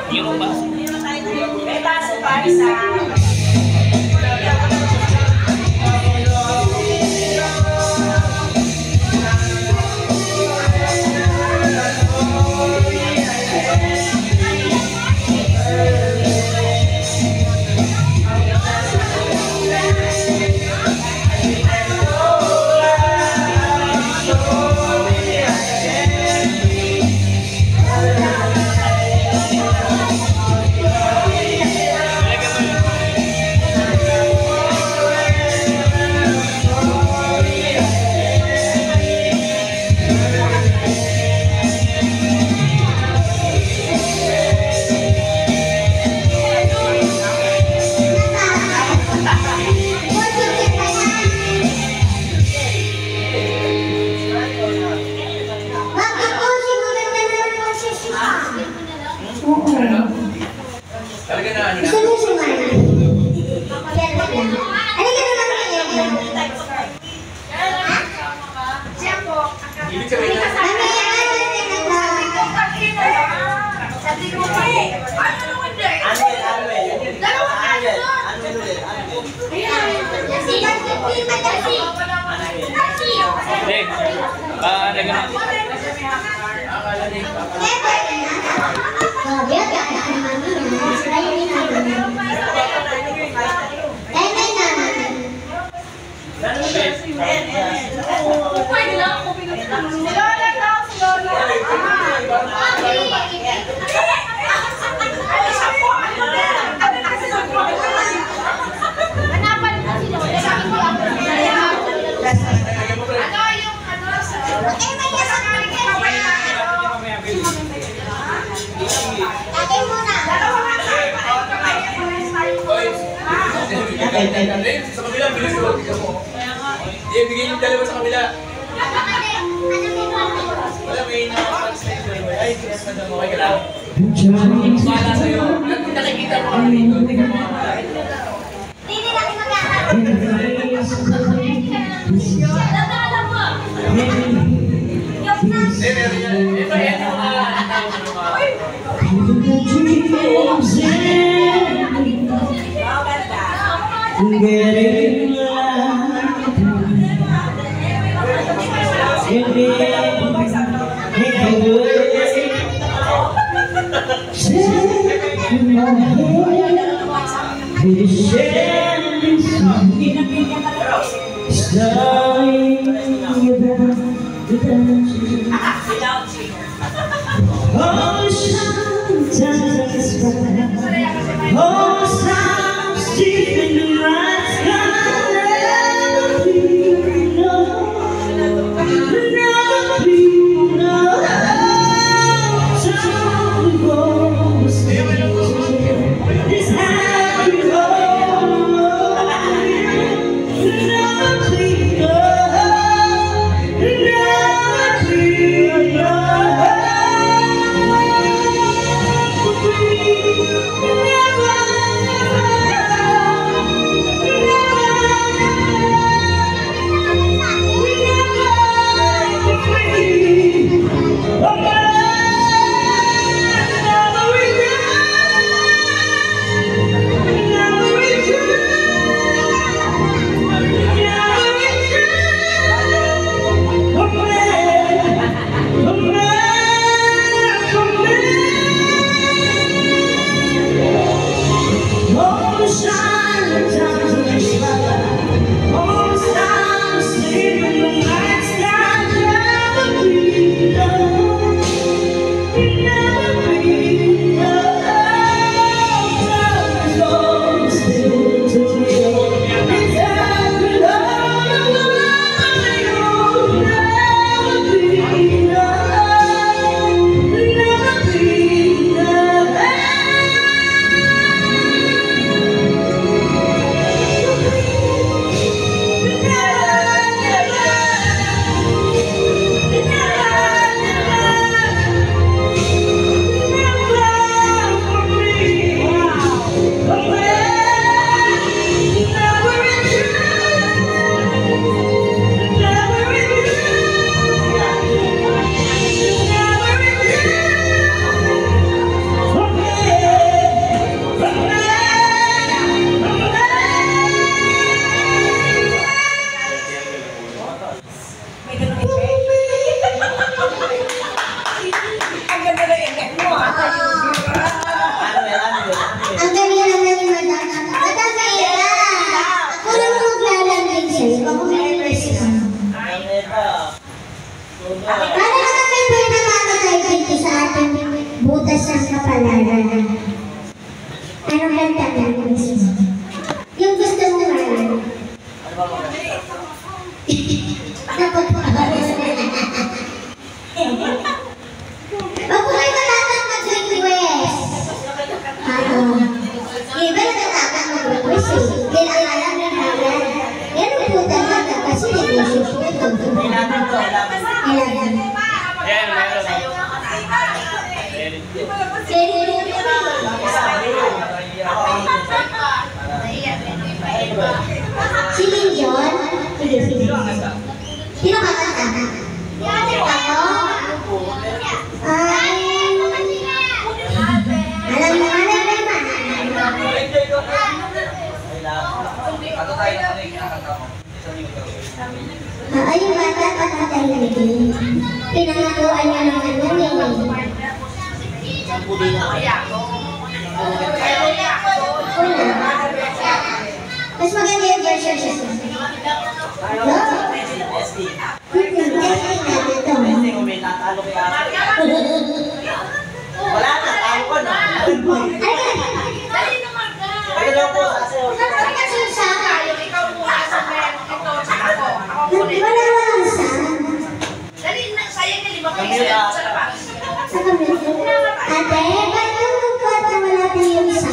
Yung baso. May baso pa isa. Sa kabila, bilis ko. Ibigay yung dalawa sa kabila. Wala, may na-translate. Ay, okay ka lang. Wala sa'yo. Nakikita mo kami dito. Hindi ka mo. Hindi natin magkakaroon. Meron yan. Ito yan yung mga getting Sino kakanta? Ako? Ay, alam mo naman. Ay, yung bata, patay na din. Pinangakuan niya ng ano eh. Mas maganda yung version siya. No? Testing natin ito. Wala na, tayo ko na. Dali naman ka. Ano po sa asayo? Ikaw muna sa men. Ito, tsaka ako. Ako muna. Wala lang sa. Dali na, sayang na 5 piso sa labas. Sa kami. Ate, ba't yung kwarta wala tayong sa?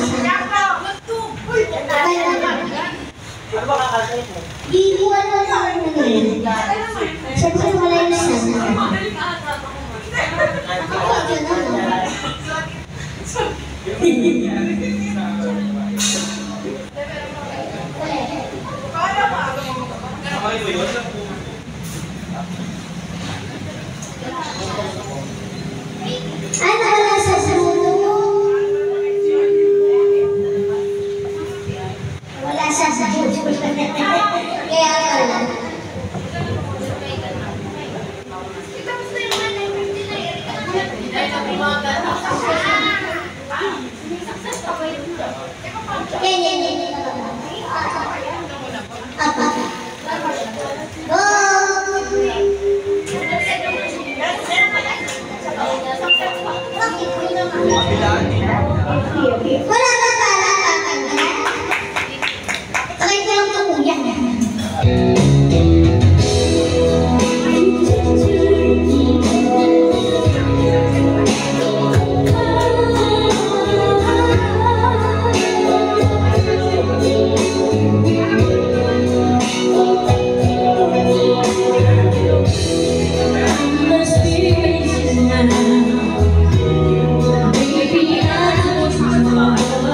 Ano ba kakalagay mo? Di ko ano sa ano yun. Siyempre wala yung sa. Ako, dyan na. Ano wala sa samuno? Wala sa samuno. Kaya wala. Yan. Apa? Go! Wala ba pala kakanta? Sakay ko lang ang uyak. Baby, I just want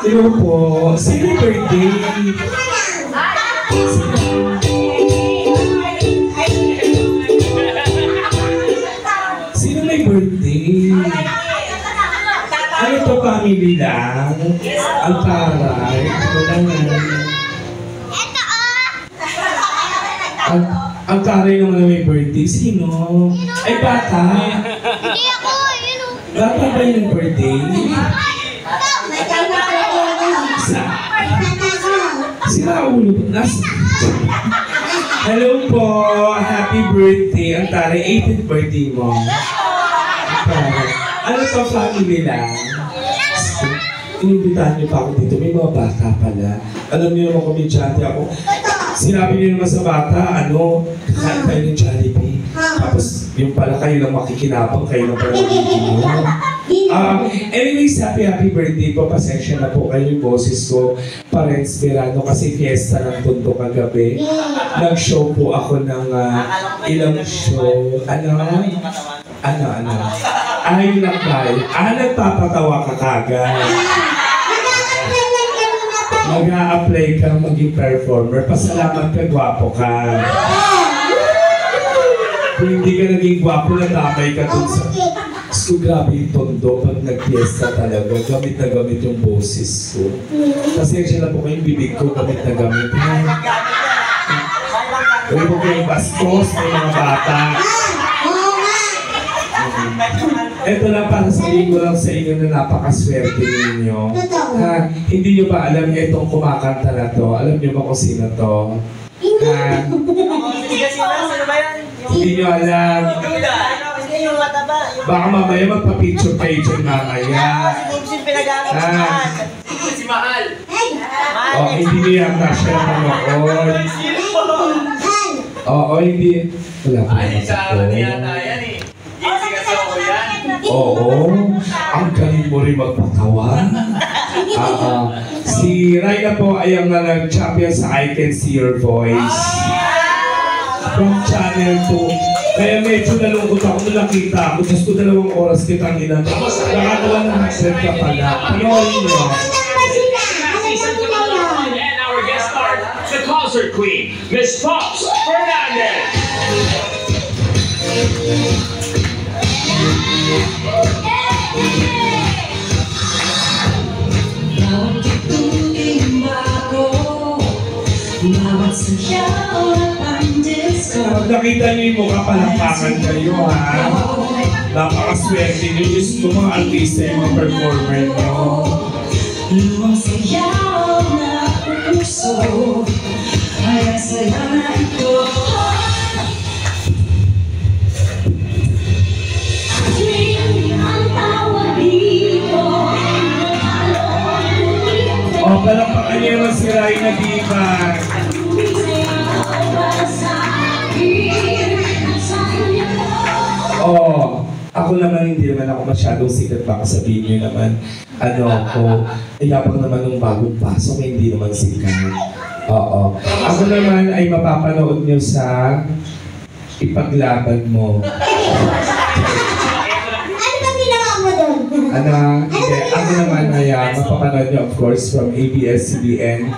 Hello po. Sino birthday? Sino may birthday? Ano to, family lang? Ang taray. Ito naman. Ang taray naman na may birthday. Sino? Ay, bata. Hindi ako, yun o. Bata ba yung birthday? Si Raulo. Hello po. Happy birthday. Ang taray, 18th birthday mo. Ang taray. Ano to, family lang? Inimbitahan niyo pa ako dito. May mga bata pala. Alam niyo naman komedyante ako. Sinabi niyo naman sa bata, kakain tayo ng Jollibee. Tapos, yung pala kayo lang makikinabang, kayo lang pala magiging anyways, happy birthday po. Pasensya na po kayo yung boses ko. Parents Verano kasi fiesta ng Tondo kagabi. Nag-show po ako ng ilang show. Ay, nakbay. Nagpapatawa ka kagad. Mag-a-apply ka maging performer. Pasalamat ka, gwapo ka. Kung hindi ka naging gwapo, natamay ka dun sa... So, grabe yung Tondo pag nag-fiesta talaga. Gamit na gamit yung boses ko. Pasensya na po kayong bibig ko, gamit na gamit. Huwag po kayong bastos, may mga bata. Ito lang para sabihin ko lang sa inyo na napakaswerte ninyo. Hindi nyo ba alam itong kumakanta na to? Alam nyo ba kung sino to? Sino ba yan? Hindi nyo alam. Hindi yung mataba. Baka mamaya magpa-picture kayo dyan mamaya. Si pinagamit si Mahal. Si Mahal. Hindi nyo yata siya manood. Hindi. Wala pa naman Sa ako. ano yata yan eh. Easy kasi ako yan. Oo, ang galing mo rin magpatawa. Si Raina po ay ang nag-champion sa I Can See Your Voice. From Channel 2. Kaya medyo nalungkot ako nung nakita ako. Diyos ko 2 oras kitang ina. Nakagawa ng accent ka pala. Panoorin niyo. And our guest star, the concert queen, Miss Fox Fernandez. Pag nakita niyo yung mukha, palakpakan kayo ha. Napakaswerte niyo. Diyos ko mga artista yung mga performer niyo. Luwang sayaw na puso ay ang saya na ito. Ang tawag dito. Palakpakan niyo naman si Raina Diva. Ako naman hindi naman ako masyadong sikat, baka sabihin niyo naman yabang naman ng bagong pasok, hindi naman sikat. Ako naman ay mapapanood niyo sa Ipaglaban Mo. Ano ba ginawa mo doon? Hindi. Ako naman ay mapapanood niyo of course from ABS-CBN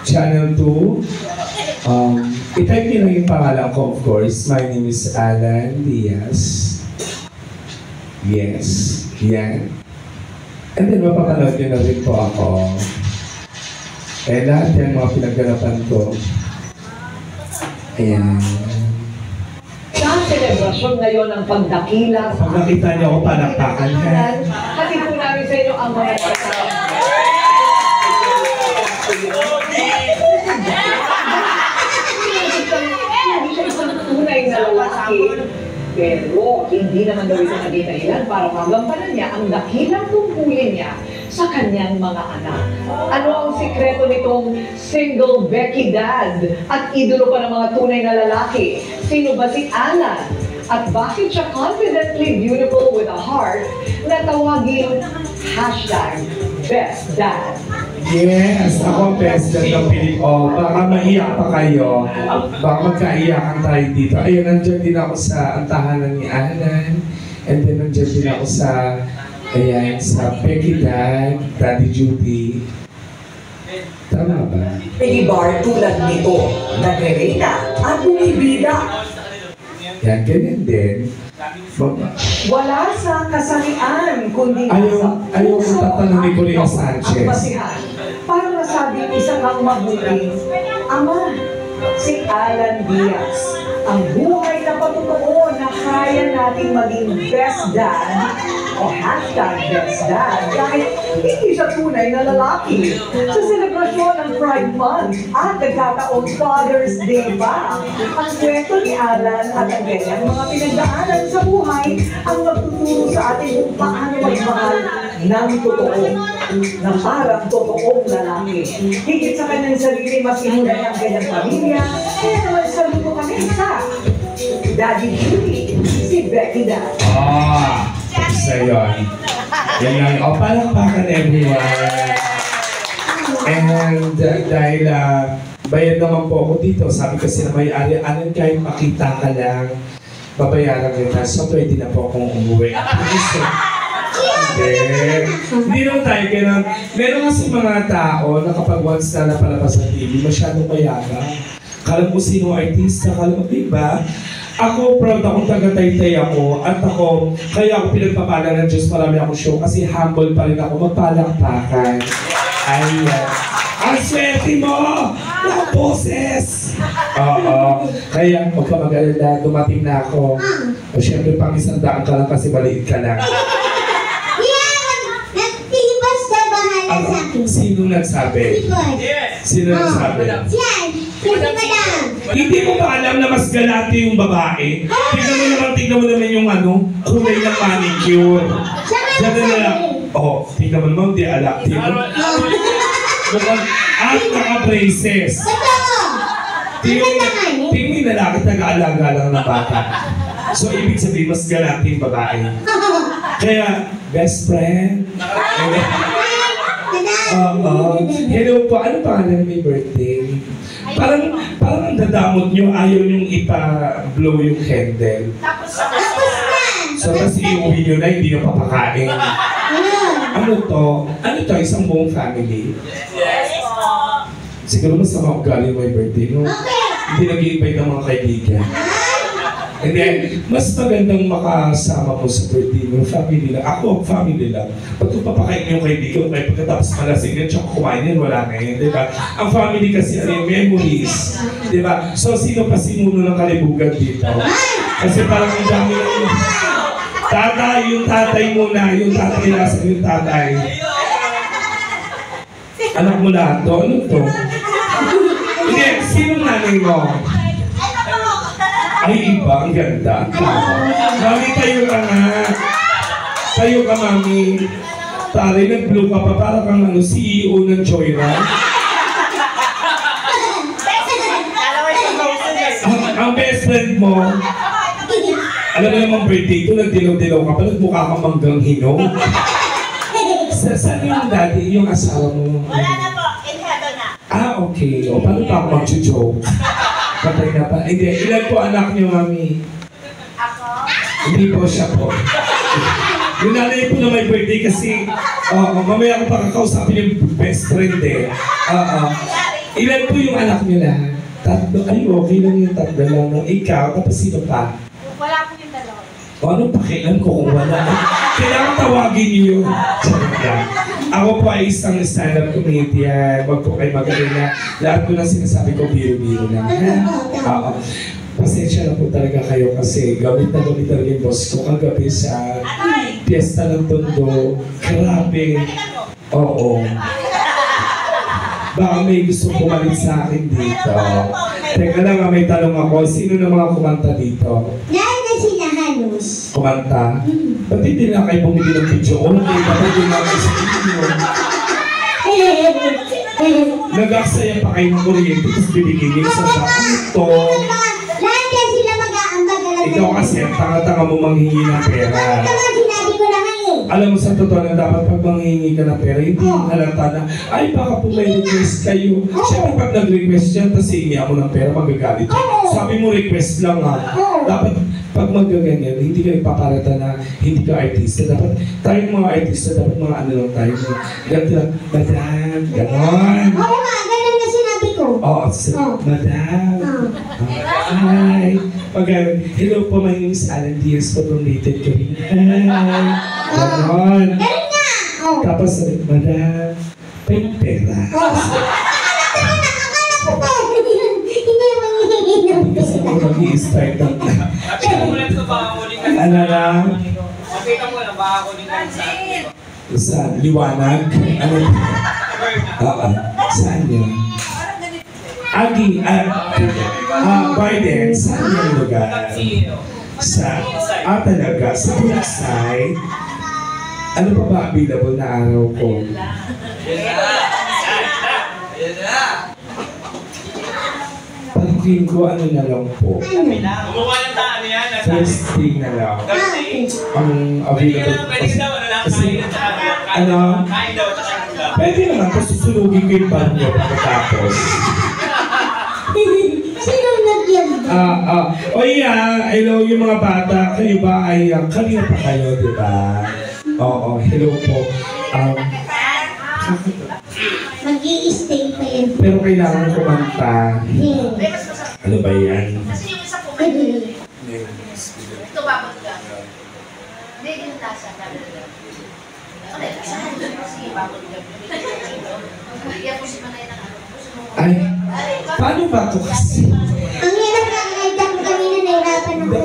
Channel 2. I-type niyo lang yung pangalan ko of course. My name is Alan Diaz. Yes, yan. And then mapapanood nyo na rin po ako. Lahat yan mga pinagganapan ko. Ayan. Sa selebrasyon ngayon ng pagdakila Pag nakita niyo ako, palakpakan ha. hatid po namin sa inyo ang mga Hindi siya isang tunay na lalaki, pero hindi naman daw ito naging dahilan para magampanan niya ang dakilang tungkulin niya sa kanyang mga anak. Ano ang sikreto nitong single Becky dad at idolo pa ng mga tunay na lalaki? Sino ba si Alan? At bakit siya confidently beautiful with a heart na tawagin #BestDad? Yes, ako ang best dad ng Pilipino. Baka maiyak pa kayo. Baka magkaiyakan tayo dito. Ayun, nandiyan din ako sa antahanan ni Alan. And then nandiyan din ako sa Becky Dad, Daddy Judy. Tama ba? Minibar tulad nito, nagre-reyna at bumibida. Yan, ganyan din. Wala sa kasalian, kundi Ayaw kong tatanungin ko rin ang Sanchez. basihan para masabing isa kang mabuting ama. Si Alan Diaz, ang buhay na patotoo na kaya nating maging best dad o #best dad kahit hindi siya tunay na lalaki. Sa selebrasyon ng Pride Month at nagkataong Father's Day pa, ang kwento ni Alan at ang kanyang mga pinagdaanan sa buhay ang magtuturo sa atin kung paano magmahal ng totoo, na parang totoong lalaki. Higit sa kanyang sarili, mas inunay ang kanyang pamilya, kaya naman saludo kami sa Daddy Judy, si Becky Dad. Isa yun. Yan lang. Palakpakan everyone. And dahil bayad naman po ako dito, sabi kasi na may-ari, anan kahit makita ka lang, babayaran kita. So pwede na po akong umuwi. Hindi naman tayo ganun. Meron kasi mga tao na kapag once na napalabas sa TV, masyadong mayaga. Kala mo sino artista, kala mo, diba? Ako, proud akong taga-Taytay ako at ako, kaya ako pinagpapala ng Diyos, marami akong show kasi humble pa rin ako, magpalakpakan. Ayan. Ang swerte mo! Mga boses! Oo. Kaya huwag ka mag-alala, dumating na ako. O syempre, pang 100 ka lang kasi maliit ka lang. Nagtibas na bahala sa akin. Sino nagsabi? Sino nagsabi? Yan, si Madam. Hindi mo ba alam na mas galante yung babae? Tingnan mo naman yung kulay ng manicure. Diyan na lang. Tingnan mo naman, di alam. At naka-braces. Tingnan mo yung lalaki, taga-alaga lang ng bata. So, ibig sabihin, mas galante yung babae. Kaya, best friend. Hello po, ano pangalan may birthday? Parang ang dadamot nyo, ayaw nyong ipa-blow yung candle. So, tapos iuwi nyo na, hindi nyo papakain. Ano to? Isang buong family? Siguro masama ugali mo yung birthday, no? Hindi nag-i-invite ng mga kaibigan. And then, mas magandang makasama mo sa birthday mo, family lang. Ako, family lang. Pag papakain yung kaibigan, kaya pagkatapos malasing yan, tsaka kumain yan, wala na yun, di ba? Ang family kasi, memories. Di ba? So, sino pa sinuno ng kalibugan dito? Kasi parang ang dami ng tatay, yung tatay muna, yung tatay nasa yung tatay. Anak mo lahat to? Ano to? Hindi, sino nanay mo? Ay, iba, ang ganda. Mami, tayo ka nga. Tayo ka, mami. Tari, nag-blue ka pa, para kang CEO ng Joyride. Ang best friend mo, alam mo namang birthday ko, nagdilaw-dilaw ka pa, nagmukha ka manggang hinog. Saan yung daddy, yung asawa mo? Wala na po, in heaven na. Okay. O, paano pa ako mag-joke? Patay na pa. Hindi, ilan po anak niyo, mami? Ako? Hindi po siya po. Yung nanay po na may birthday kasi, mamaya ko pa kakausapin yung best friend eh. Ilan po yung anak niyo lahat? Tatlo. Ay, okay lang yung tatlo lang. Ikaw, tapos sino pa? Wala po yung dalawa. Anong pakialam ko kung wala? Kailangan tawagin niyo yun. Ako po ay isang stand-up comedian. Huwag po kayo mag-alala. Lahat ko lang sinasabi ko, biro-biro lang. Pasensya na po talaga kayo kasi gamit na talaga yung boss ko kagabi sa Fiesta ng Tondo. Grabe. Oo. Baka may gusto pumalit sa akin dito. Teka lang, may tanong ako. Sino na mga kumanta dito? Lahat na sila halos. Kumanta? Ba't hindi na kayo bumili ng video? O hindi ba hindi na kayo sa video? Nag-aksaya pa kayo ng kuryente tapos bibigyan sa ito. Lahat na sila mag-aambag. Ikaw kasi, tanga-tanga mo manghingi ng pera. Sinabi ko na nga eh. Alam mo sa totoo na dapat pag manghingi ka ng pera, hindi yung halata na, ay baka po may request kayo. Siyempre pag nag-request yan, tapos hihingi ako ng pera, magagalit. Sabi mo request lang ha. Dapat pag magaganyan, hindi ka ipaparata na hindi ka artista. Dapat tayong mga artista, dapat mga ano lang tayo. Ganito lang, madam, ganon. Oo nga, ganun na sinabi ko. Oo, madam. Hi. Pag hello po, my name is Alan Diaz po from Native Caribbean. Hi. Ganon. Ganun nga. Oh. Tapos, madam, pera. Hindi manghihina. Kasi ako nag-i-start ng... Nakita mo lang ito, baka kunin ka Ano na? Nakita mo lang, baka kunin ka sa Saan? Liwanag? Ano? Oo. Saan yun? Agi, Biden, saan yung lugar? Talaga, sa Bulaksay. Ano pa ba available na araw ko? Parang feeling ko ano na lang po. Gumawa ng taan yan. First day na lang. Ang Pwede ka available. lang, ano lang, Kasi, kain at saka ano? kain daw at saka ulam. Pwede naman, tapos susunugin ko yung baryo pagkatapos. Sino nagyan? O hello yung mga bata. Kayo ba ay, kanina pa kayo, di ba? Oo, hello po. Mag-i-stay pa yan. Pero kailangan kumanta. Ano ba yan? Kasi yung isa po, ito babag ka. Hindi, yung tasa. Okay, saan? Sige, babag ka. Kaya po si Manay ng ano. Ay, paano ba ito kasi? Ang hirap na kahit ako kanina nahirapan ako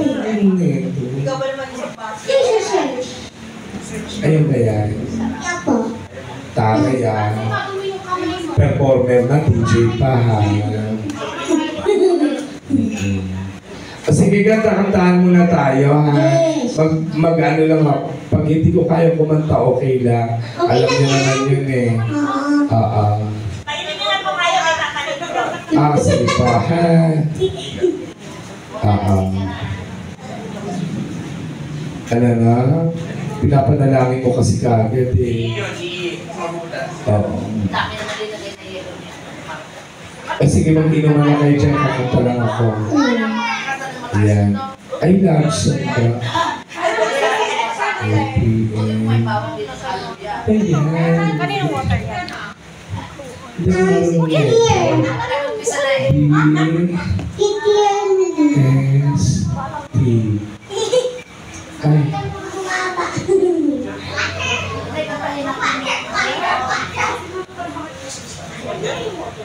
eh. Ikaw ba naman isang paso? Yung sa search. Ayun ba yan? Kaya po. Tama yan. Matumi yung kamay mo. Performer na, DJ pa ha. Sige, kantahan muna tayo ha. Mag-ano lang ako. Pag hindi ko kaya kumanta, okay lang. Okay Alam lang niyo yan. naman yun eh. Oo. Sige pa ha. Ano na? Pinapanalangin ko kasi kagad eh. Oo. Dami naman din na yelo niya. Sige, mag-inom na kayo dyan. Kakanta lang ako. Ayan. Ay, love song ka. May bawang dito sa luya. Ayan. Kaninong water yan? Hindi ko marunong ito. Umpisa na eh. Kikiyan na din. B-S-T. Ay. Bumaba.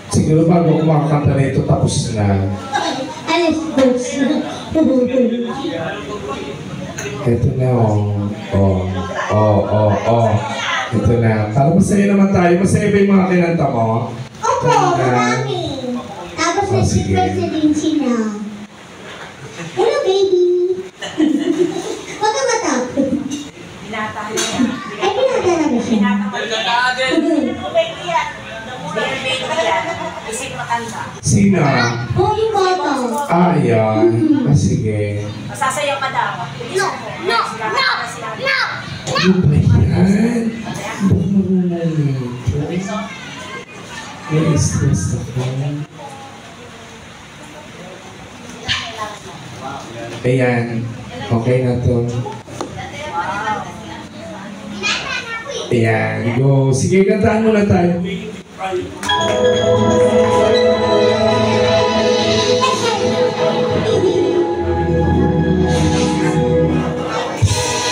Siguro bago ako makakanta na ito, tapos na. Alis, boss. Ito na, Ito na. Para masaya naman tayo. Masaya ba yung mga kinanta mo? Opo, marami. Tapos Sige. nag-presidency na. Hello, baby. Huwag ka matapos. Binata niya. Ay, pinatalaga siya. Isip makanta. Sino? Oh, yung bata. Ayan. Sige. Masasayaw ka daw. No! No! No! No! Ano ba yan? Hindi ko marunong ito. May stress ako. Ayan. Okay na to. Ayan. Go. Sige, kantaan mo na tayo.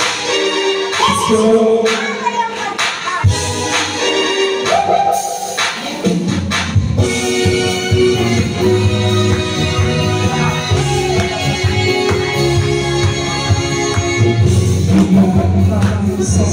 Let's go. Sa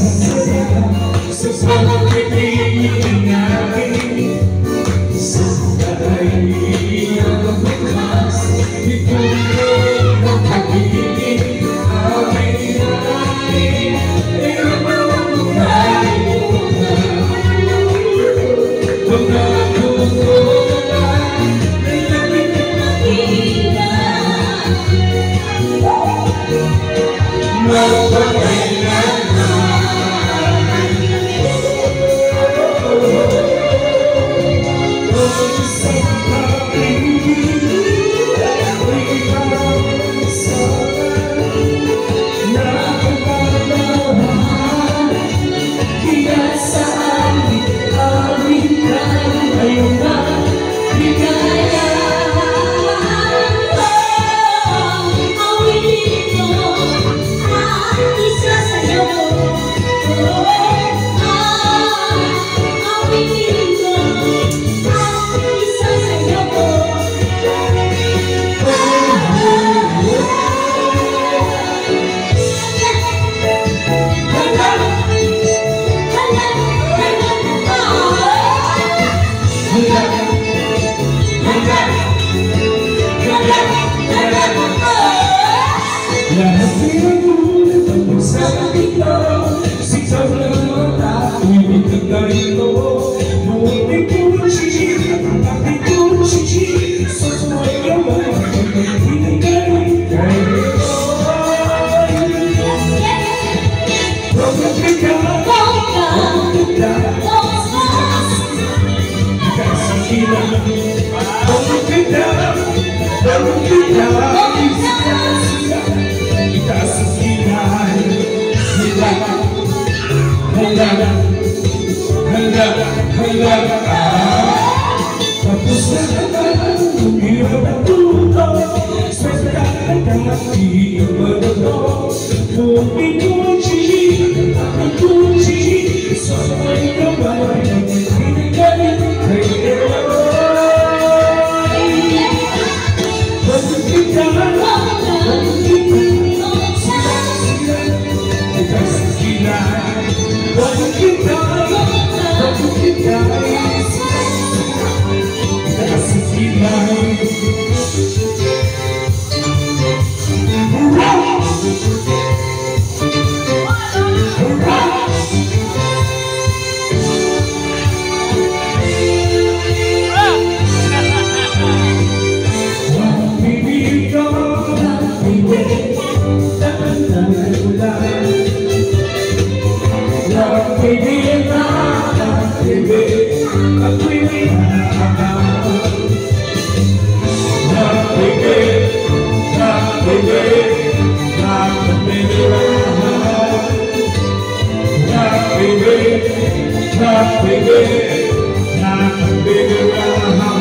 Lahat pinagulat ang sa ito. Sitaw ng mata, umitig na rito. Muwing kuchi, aking kuchi. Susuway naman, hindi ka rin kayo. Huwag ka, tapos na naman, hirap ang tuto. Sa kakakaki ang madalo. Muwing kuchi, aking kuchi. Susuway naman, hindi ka rin kayo.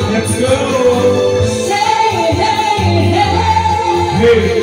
Let's go! Hey, hey, hey. Hey!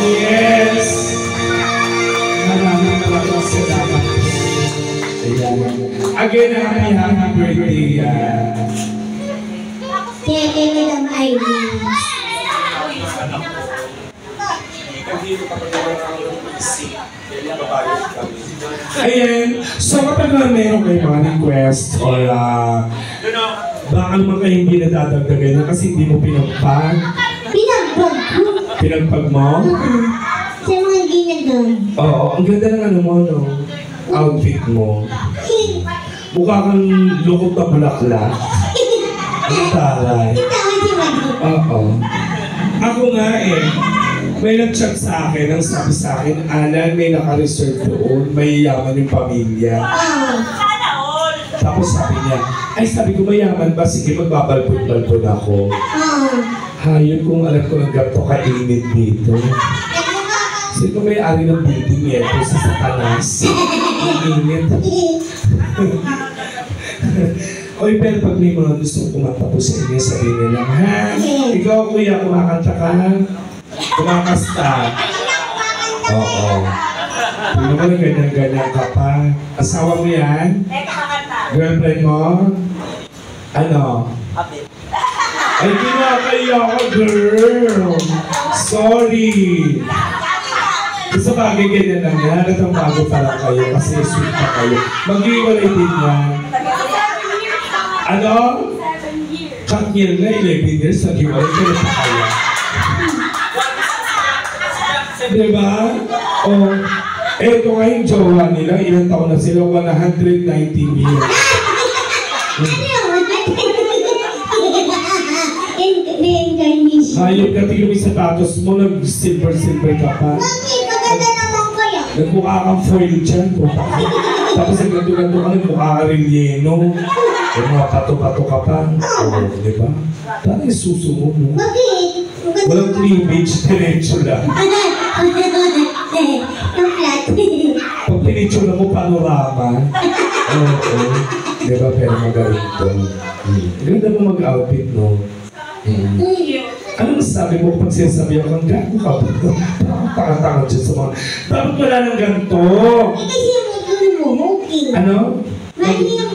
Yes! Maraming salamat. Again, happy birthday. Kaya kay Madam Irene. Ayan, so kapag meron kayo mga request or baka naman kayo hindi nadadagdagan na kasi hindi mo pinagpag. Pinagbag ko. Pinagpag mo? Sa mga ginagawa. Oo, ang ganda ng ano mo, no? Outfit mo. Mukha kang lukot na bulaklak. Ang taray. Tawag si Madi. Oo. Ako nga may nag-chat sa akin, ang sabi sa akin, Alan, may naka-reserve doon, may yaman yung pamilya. Oo. Tapos sabi niya, ay sabi ko mayaman ba? Sige, magbabalpod-balpod ako. Hayop kung alam ko ng ganito kainit dito. Sabi ko may-ari ng building ito sa Satanas. Init. Oy, pero pag may mga gusto kumanta po sa inyo, sabihin nyo lang, ha? Ikaw, kuya, kumakanta ka? Kumakasta? Oo. Hindi mo lang ganyan-ganyan ka pa. Asawa mo yan? Girlfriend mo? Ano? Ay, kinakaya ka, girl! Sorry! Sa bagay ganyan lang yan, at ang bago pa lang kayo kasi sweet pa kayo. Mag-iwalay din yan. Ano? 7 years. Cut year na, 11 years, nag-iwalay ka na pa kayo. Diba? O, eto nga yung jowa nila, ilang taon na sila, 119 years. Hayop ka tingin yung sapatos mo, nag-silver-silver ka pa. Maganda naman kaya. Nagmukha kang foil dyan, puta ka. Tapos nagganto-ganto ka, nagmukha ka rin yeno. Yung mga pato-pato ka pa. Oo, di ba? Parang yung suso mo, no? Bakit? Walang cleavage, diretso lang. Ang flat. Pag pinitsura mo, panorama. Oo. Di ba? Pero magaling to. Ganda mo mag-outfit, no? Ano masasabi mo pag sinasabi ako, ang gago ka ba? Pakatangad siya sa mga... Bakit wala ng ganito? Kasi magulo yung buhok eh. Ano?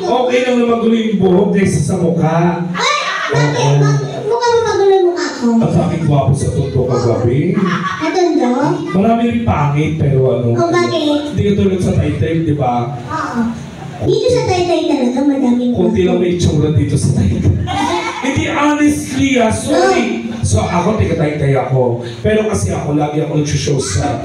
Okay lang na magulo yung buhok kaysa sa mukha. Ay! Bakit? Mukha mo magulo yung mukha ko. At bakit gwapo sa tundo kagabi? Atondo? Marami rin pangit, pero ano? O bakit? Hindi ka tulad sa Taytay, di ba? Oo. Dito sa Taytay talaga madaming Kunti lang may itsura dito sa Taytay. Hindi, honestly, sorry. So ako, taga-Taytay ako. Pero kasi ako, lagi ako nag-show sa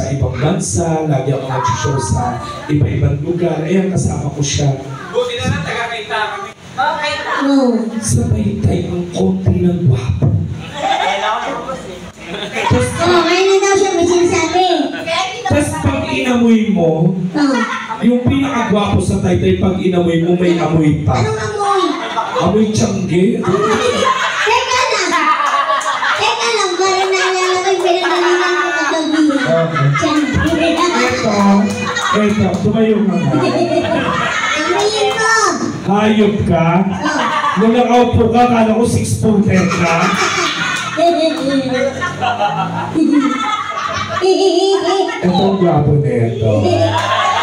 ibang bansa, lagi ako nag-show sa iba-ibang lugar. Ayan, kasama ko siya. Buti na lang, taga-kaita kami. Oo. Sa Taytay, ang konti ng gwapo. Oo, ngayon na daw siya may sinasabi. Tapos pag inamoy mo, Oo. yung pinakagwapo sa Taytay, pag inamoy mo, may amoy pa. Anong amoy? Amoy tiyangge. Teka lang, parang naalala ko yung pinagalingan ko kagabi. Eto, tumayo ka nga. Amoyin mo! Hayop ka? Nung nakaupo ka, kala ko 6-footer ka. Ito ang gwapo na ito.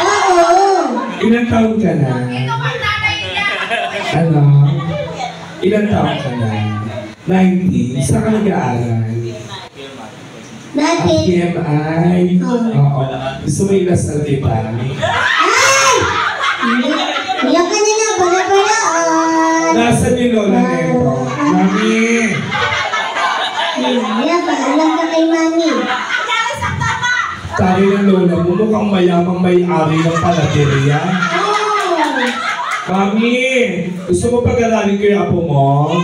Oo! Ilang taon ka na? Ano? Ilang taon ka na? 19? Saan ka nag-aaral? Bakit? PMI? Oo. Gusto mo ilasal kita? Ay! Iyak ka na lang, pala-palaan. Nasaan yung lola nito? Mami! Iyak, paalam ka kay mami. Sabi ng lola mo, mukhang mayamang may-ari ng palateriya. Oo! Mami! Gusto mo pag-aralin ko yung apo mo?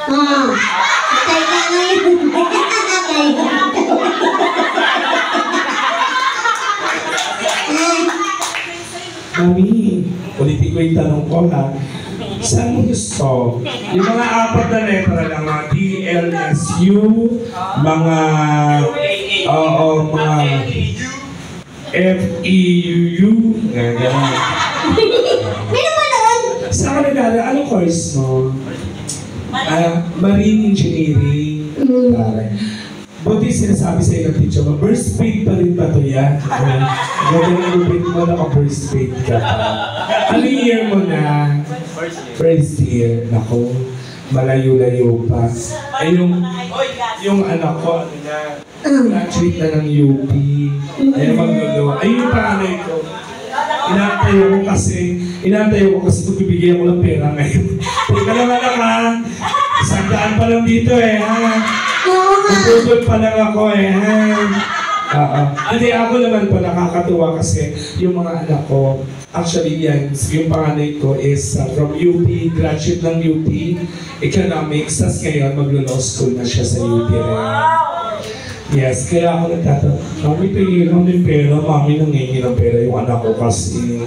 Oo. Patay ka ngayon. Mami, ulitin ko yung tanong ko ha. Saan mo gusto? Yung mga 4 na letra lang, mga DLSU, mga FEUU, gano'n. Meron ba noon? Saan ka nag-aaral? Anong course mo? Marine Engineering. Taray. Buti sinasabi sa ilang teacher mo, burst paid pa rin ba ito yan? Gano'n ang lupit mo, naka-burst paid ka pa. Ano year mo na? First year. Naku, malayo-layo pa. Ay, yung anak ko, ano na, graduate na ng UP. Ay, maglulo. Ay, yung panganay ko. Inaantay ko kasi magbibigay ako ng pera ngayon. Teka lang anak ha. 100 pa lang dito eh ha. Nagugod pa lang ako eh ha. Hindi, ako naman po nakakatuwa kasi yung mga anak ko, actually yan, yung panganay ko is from UP, graduate ng UP, Economics, tas ngayon maglo-law school na siya sa UP rin. Yes, kaya ako nagtatanong, Mami, tingin lang ng pera, Mami, nangingi ng pera yung anak ko kasi.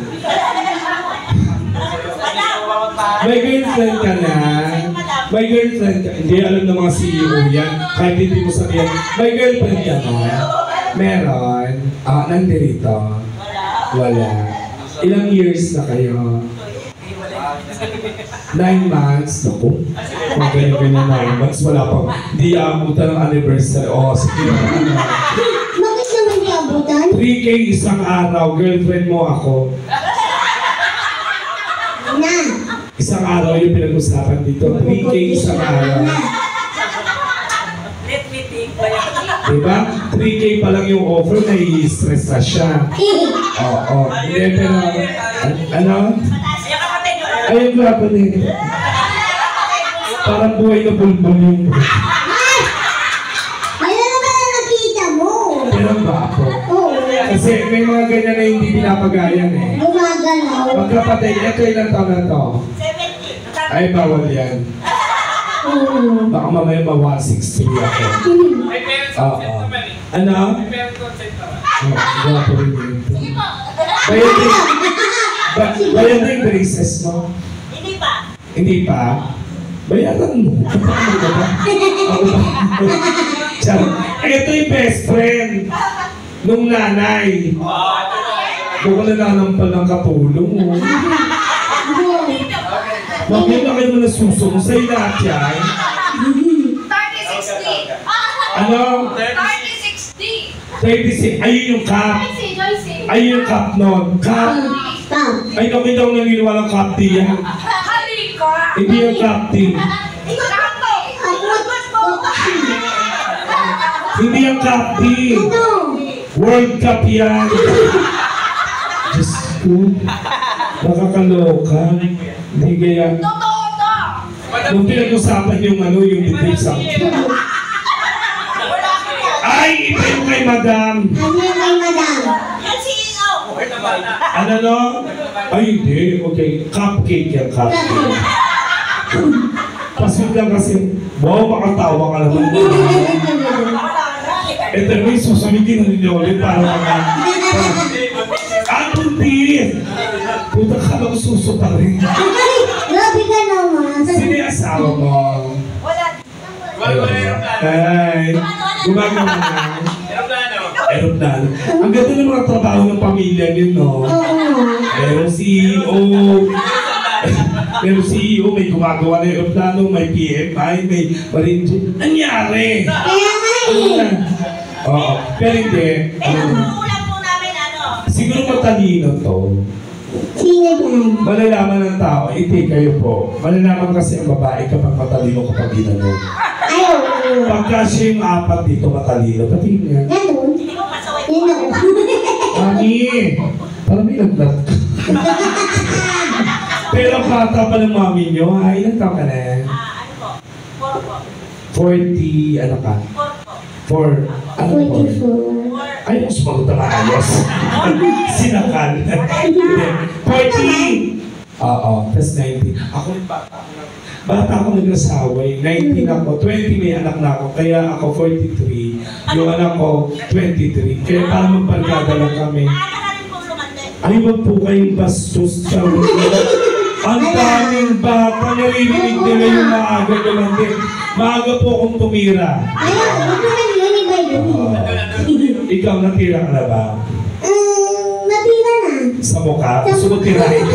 May girlfriend ka na. May girlfriend ka. Hindi alam ng mga CEO yan. Kahit hindi mo sabihin. May girlfriend ka na. Meron. Nandirito. Wala. Ilang years na kayo? 9 months. Naku. Kung ganyan-ganyan 9 months, wala pa. Hindi aabutan ng anniversary. Sige. Bakit naman di abutan? 3K isang araw. Girlfriend mo ako. Na. Isang araw yung pinag-usapan dito. 3K isang araw. Let me think ba yan? Diba? 3K pa lang yung offer, nai-stress na siya. Oo. Hindi, pero... Ano? Ayun nga pa din. Parang buhay na bulbul yung... Ano naman ang nakita mo? Pero ba ako? Oo. Kasi may mga ganyan na hindi pinapagayan eh. Gumagalaw. Magkapatid, ito ilang taon na to? 70. Ay, bawal yan. Oo. Baka mamaya ma-163 ako. May parents Oo. consent naman eh. Ano? May parents consent naman. Wala pa rin yun. Bayan na yung braces mo? Hindi pa. Hindi pa? Bayaran mo. Ano ba ba? Ako ba? Charot. Ito yung best friend nung nanay. Doon ko nananampal ng katulong mo. Bakit na kayo na nasusunod sa'yo lahat yan? 30-60. Ano? 30-60. 36. Ayun yung cup. Joyce. Ayun yung cup nun. Cup. Tam. Ay, hindi ako naniniwala ng cup tea yan. Halika. Hindi yung cup tea. Hindi yung cup tea. Ano? World Cup yan. Diyos ko. Nakakaloka. Hindi kaya. Totoo to. Nung pinag-usapan yung yung debate sa ay, iba yung kay madam. Ano yung kay madam? Yan CEO. Ano no? Ay, hindi. Okay. Cupcake yan, cupcake. Pasok lang kasi, wow, makatawa ka naman. Ito may susumigin na ninyo ulit para mga... buntis! Puta ka lang suso pa rin. Grabe ka naman. Sino yung asawa mo? Wala. Wala yung plano. Ay, gumagawa na. Yung plano. Aeroplano. Ang ganda ng mga trabaho ng pamilya niyo, no? Oo. Merong CEO. Merong CEO, may gumagawa ng aeroplano, may PMI, may marine. Nangyari! Kaya nga eh. Oo. Pero hindi. Ang ulam po namin Siguro matalino to. Sino yan? Malalaman ng tao, hindi kayo po. Malalaman kasi ang babae kapag matalino kapag ginano. Ay, oo. Pagka siya yung apat dito matalino, pati niya. Ganun. Hindi ko masaway. Yun ako. Mami! Parang may naglag. Pero bata pa ng mami nyo, ha? Ilan taon ka na? Ano po? 4 po. 40, ano ka? 4 po. 4, ano 4? 44. Ay, mas maguta maayos. Sinakal. 40! Oo, plus 19. Ako yung bata ako. Bata ako nag-asawa eh. 19 ako, 20 may anak na ako. Kaya ako 43. Yung anak ko, 23. Kaya para magbarkada lang kami. Ano ka rin po lumande? Ay, wag po kayong bastos sa ang daming bata, naririnig nila yung maaga naman din. Maaga po akong tumira. Ayaw, huwag naman yun. Iba yun. Ikaw, natira ka na ba? Natira na. Sa mukha? Gusto mo tirahin?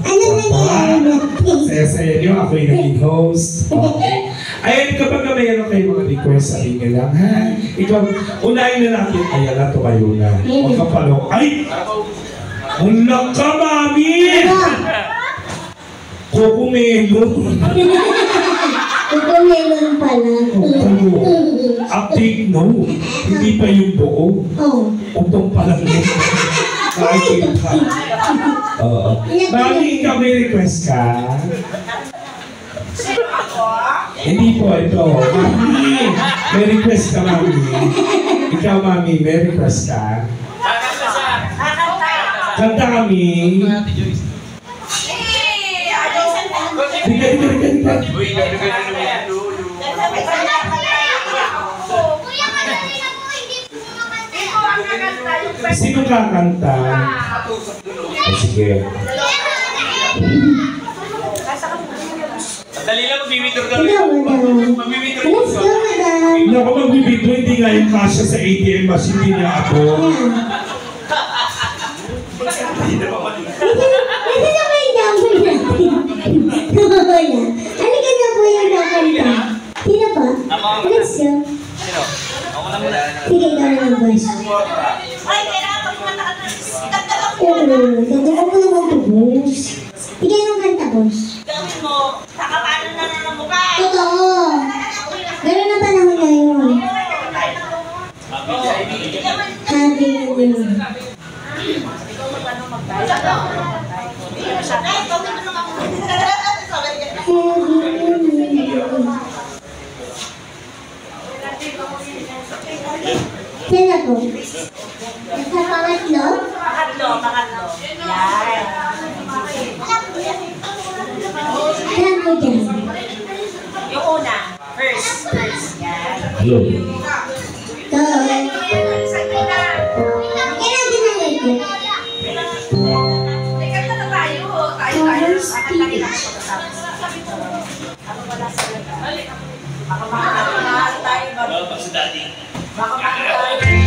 Ano nangyayari natin? Saya-saya nyo, ako yung naging host. Okay. Ayun, kapag mayroon kayo mga request, sabihin nyo lang, ha? Ikaw, unahin na natin. Ayan na, tumayo na. Huwag ka palo. Ay! Wala ka, mami! Kukumelo. Kukumelon pala. Update, no. Hindi pa yung buo. Oh. Utong pa lang yun. Nakikita. Oo. Mami, ikaw may request ka? Hindi po, ito. Mami, may request ka, mami. Ikaw, mami, may request ka? Kakanta siya. Kanta kami. Dika. Uy, gano'n naman. Kuya, kanina po, hindi po kumakanta. Hindi po ang kakanta yung Sino kakanta? Oh, sige. Dali lang, mag-withdraw ka. Hello, madam. Let's go, madam. Hindi ako magbibidyo, hindi nga yung kasya sa ATM machine, hindi niya ako. Ito na ba yung number natin? Wala. Halika na po yung nakanta. Sino pa? Let's go. Sino? Ako na muna. Sige, ikaw na ng boss. Ay, kailangan pag kumanta ka na. Dagdagan mo Oo, dagdagan mo naman to, boss. Sige, anong kanta, boss? gawin mo. Kakapanan na ng mukha. Totoo. Gano'n na panahon ngayon. Happy New Year. Ay, gawin mo naman ako. Sabi niya. Sino po? Sa pangatlo? Pangatlo. Yan. Saan po dyan? Yung una. First. Yan. Hello. Ito. Kailangan na ito. Baka si Daddy. Baka